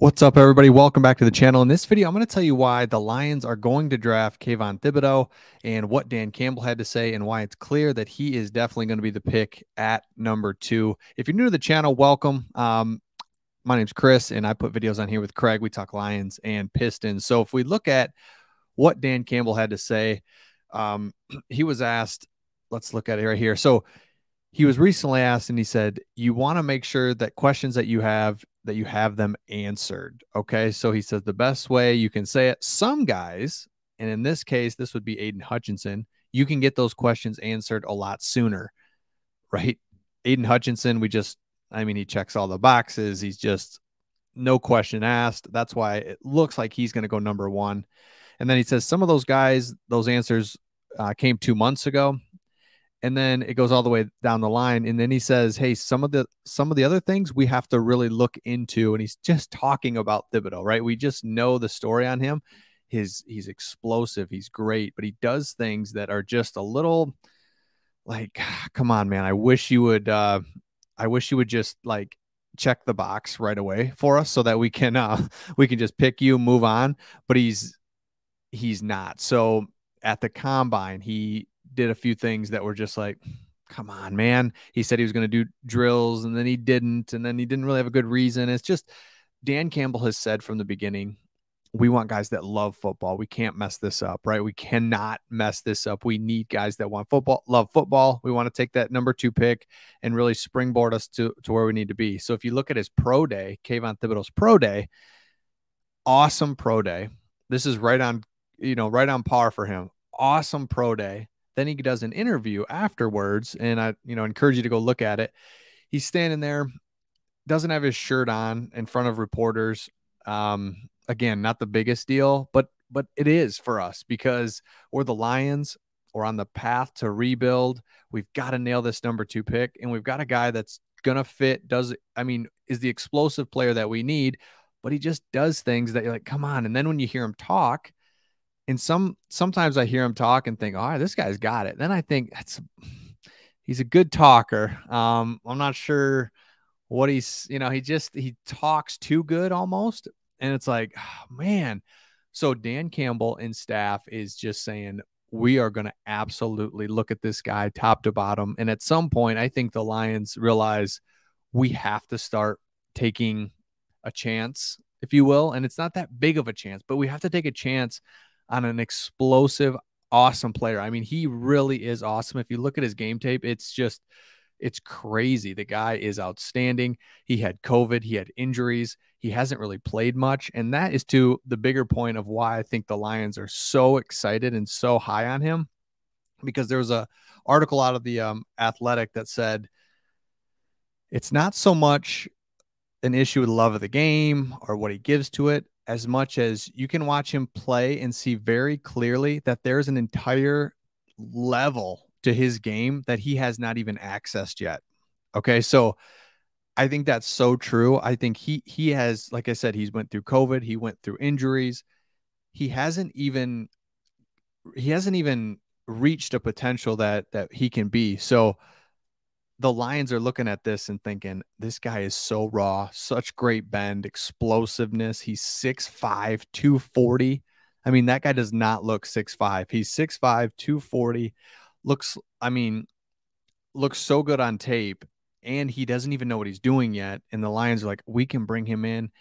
What's up, everybody? Welcome back to the channel. In this video, I'm going to tell you why the Lions are going to draft Kayvon Thibodeaux and what Dan Cambell had to say and why it's clear that he is definitely going to be the pick at number 2. If you're new to the channel, welcome. My name's Chris, and I put videos on here with Craig. We talk Lions and Pistons. So if we look at what Dan Cambell had to say, he was asked, let's look at it right here. So he was recently asked, and he said, you want to make sure that questions that you have them answered. Okay. So he says the best way you can say it, some guys, and in this case, this would be Aiden Hutchinson, you can get those questions answered a lot sooner, right? Aiden Hutchinson, he checks all the boxes. He's just no question asked. That's why it looks like he's going to go number 1. And then he says some of those guys, those answers came 2 months ago. And then it goes all the way down the line. And then he says, hey, some of the other things we have to really look into. And he's just talking about Thibodeaux, right? We just know the story on him. He's explosive. He's great, but he does things that are just a little like, come on, man. I wish you would just like check the box right away for us so that we can just pick you, move on. But he's not. So at the combine, he did a few things that were just like, come on, man. He said he was going to do drills, and then he didn't, and then he didn't really have a good reason. It's just Dan Cambell has said from the beginning, we want guys that love football. We can't mess this up, right? We cannot mess this up. We need guys that want football, love football. We want to take that number 2 pick and really springboard us to where we need to be. So if you look at his pro day, Kayvon Thibodeaux's pro day, awesome pro day. This is right on par for him. Awesome pro day. Then he does an interview afterwards, and I, encourage you to go look at it. He's standing there, doesn't have his shirt on in front of reporters. Again, not the biggest deal, but it is for us because we're the Lions. We're on the path to rebuild. We've got to nail this number 2 pick, and we've got a guy that's gonna fit. Is the explosive player that we need, but he just does things that you're like, come on. And then when you hear him talk, and sometimes I hear him talk and think, oh, this guy's got it. Then I think he's a good talker. I'm not sure what he talks too good almost. And it's like, oh, man. So Dan Cambell and staff is just saying, we are going to absolutely look at this guy top to bottom. And at some point, I think the Lions realize we have to start taking a chance, if you will. And it's not that big of a chance, but we have to take a chance on an explosive, awesome player. I mean, he really is awesome. If you look at his game tape, it's crazy. The guy is outstanding. He had COVID. He had injuries. He hasn't really played much. And that is to the bigger point of why I think the Lions are so excited and so high on him, because there was a article out of the Athletic that said it's not so much an issue with love of the game or what he gives to it, as much as you can watch him play and see very clearly that there's an entire level to his game that he has not even accessed yet. Okay. So I think that's so true. I think he has, like I said, he's went through COVID. He went through injuries. He hasn't even reached a potential that he can be. So the Lions are looking at this and thinking, this guy is so raw, such great bend, explosiveness. He's 6'5", 240. I mean, that guy does not look 6'5". He's 6'5", 240. Looks so good on tape, and he doesn't even know what he's doing yet. And the Lions are like, we can bring him in.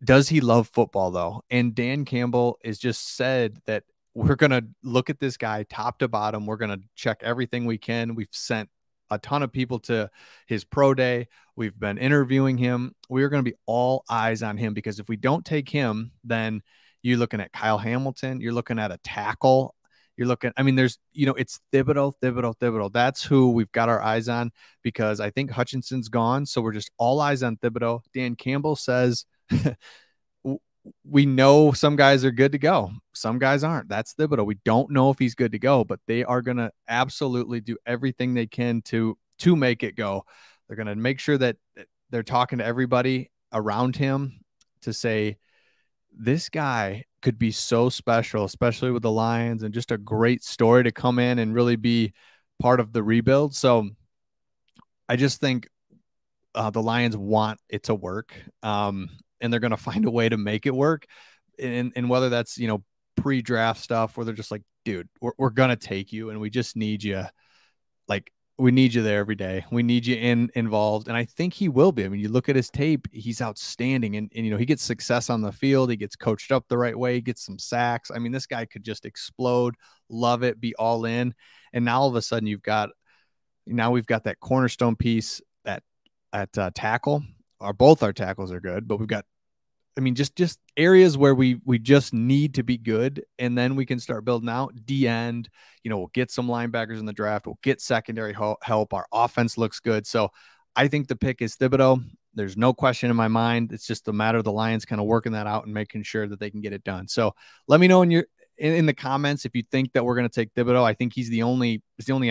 Does he love football, though? And Dan Cambell has just said that we're going to look at this guy top to bottom. We're going to check everything we can. We've sent a ton of people to his pro day. We've been interviewing him. We're going to be all eyes on him, because if we don't take him, then you're looking at Kyle Hamilton. You're looking at a tackle. You're looking, there's, it's Thibodeaux. That's who we've got our eyes on, because I think Hutchinson's gone. So we're just all eyes on Thibodeaux. Dan Cambell says, we know some guys are good to go. Some guys aren't. That's Thibodeaux. We don't know if he's good to go, but they are going to absolutely do everything they can to make it go. They're going to make sure that they're talking to everybody around him to say, this guy could be so special, especially with the Lions, and just a great story to come in and really be part of the rebuild. So I just think the Lions want it to work. and they're going to find a way to make it work. And whether that's, you know, pre-draft stuff where they're just like, dude, we're going to take you and we just need you. Like, we need you there every day. We need you involved. And I think he will be. I mean, you look at his tape, he's outstanding. And, you know, he gets success on the field. He gets coached up the right way. He gets some sacks. I mean, this guy could just explode, love it, be all in. And now all of a sudden we've got that cornerstone piece at tackle. Both our tackles are good, but we've got, I mean, just areas where we just need to be good, and then we can start building out D end. You know, we'll get some linebackers in the draft. We'll get secondary help. Our offense looks good. So I think the pick is Thibodeaux. There's no question in my mind. It's just a matter of the Lions kind of working that out and making sure that they can get it done. So let me know in the comments if you think that we're going to take Thibodeaux. I think he's the only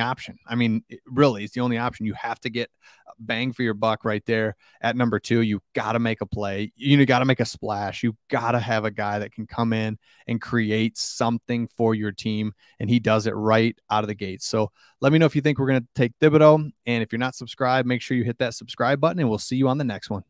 option. I mean, really, it's the only option. You have to get bang for your buck right there at number 2. You got to make a play. You got to make a splash. You got to have a guy that can come in and create something for your team, and he does it right out of the gate. So let me know if you think we're going to take Thibodeaux, and if you're not subscribed, make sure you hit that subscribe button, and we'll see you on the next one.